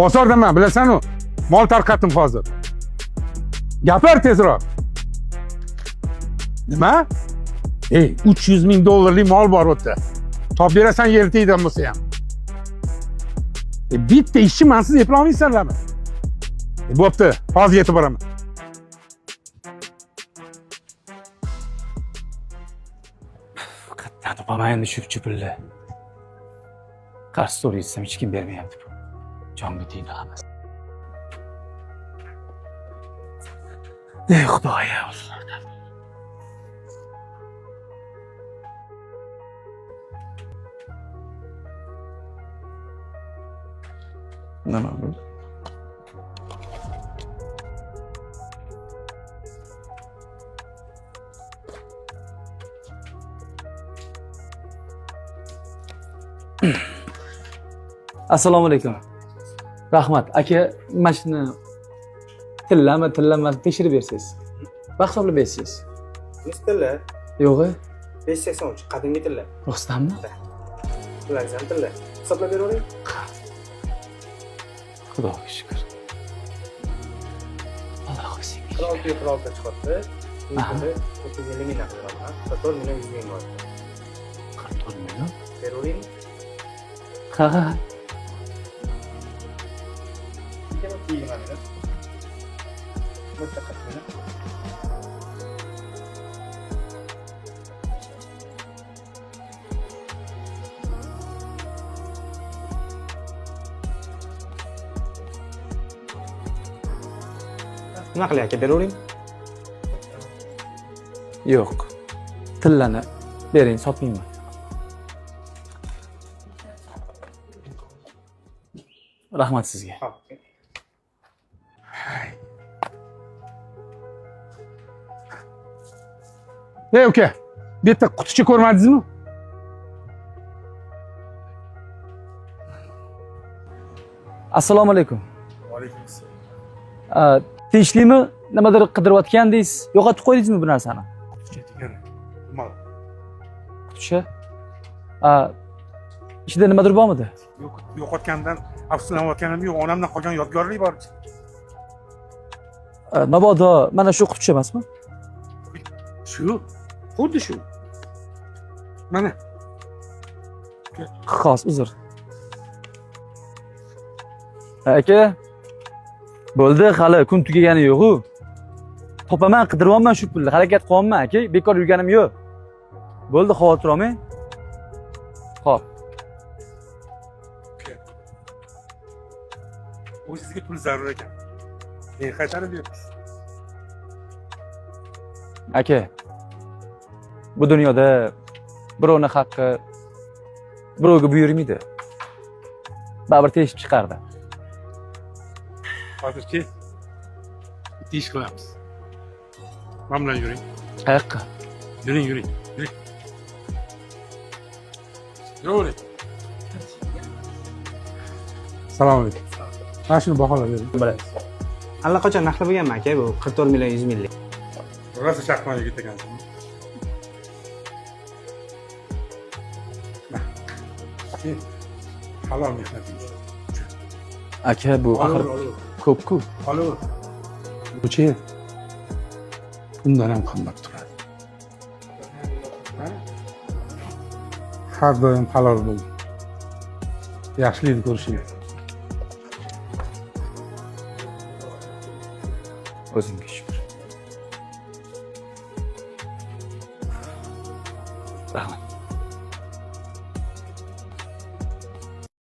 Bozordaman, bilasan-ku. Mol tarqatdim hozir. Gapir tezroq. Nima? 300 ming dollarlik mol bor bu yerda. Top berasan yeri tegdan bo'lsa ham. Bitta ishchi mansiz eplolmaysanlarmi? Bo'pti, hozir yetib boraman. Qatdan topaman endi shu pulni. Qarz so'raysam hech kim bermayapti bu. Jonga tegdi hammasi. Ey Xudoya Alloh. Nima bu? Assalomu alaykum. Rahmat. Aka, mana shuni tillama tekshirib bersangiz. Va hisoblab bersangiz. Nechta tilla? Yo'g'i? 583 qadimgi tilla. Rostdanmi? Ulardan tilla. Hisoblab beravering. Xudoga shukr. Alloh o'zing. 46 chiqibdi. Endi 350 ming narxi. 14 million 100 ming bor. 44 million? Beravering. Ha. Nima qilay aka, beravering. Yo'q. Tillani bering, sotmayman. Rahmat sizga. Ey uka, bu yerda quticha ko'rmadingizmi? Assalomu alaykum. Va alaykum assalom. Tinchlimi? Nimadir qidirayotgandingiz, yo'qotib qo'ydingizmi bu narsani? Quticha degani nima? Quticha? Ichida nimadir bormidi? Yo'qotgandan afsuslanayotganim yo'q. Onamdan qolgan yodgorlik bor. Mabodo mana shu quticha emasmi? Shu, xuddi shu. Mana. Xos, uzr. Aka, bo'ldi, hali kun tugagani yo'q-ku. Topaman, qidiryapman shu pulni. Harakat qilyapman, aka. Bekor yurganim yo'q. Bo'ldi, xavotir olmang. Xo'p. Bu sizga pul zarur ekan. Men qaytarib beramiz. Aka, bu dunyoda birovni haqqi birovga buyurmaydi. Baribir teshib chiqardi. Hozirchi bitta ish qilamiz. Men bilan yuring. Qayoqqa? Yuring. Yuring. Assalomu alaykum. Mana shuni baholab bering. Bilasiz. Allaqachon narxlab bo'lganman aka, bu 44 million 100 minglik. Rosa chaqmaga ketagansiz. Halol mehnatingiz. Aka, bu axir ko'p-ku. Halol. Buchi bundan ham qimmat turadi. Har doim halol bo'ling. Yaxshilikni ko'rishing. O'zingga shukr. Rahmat.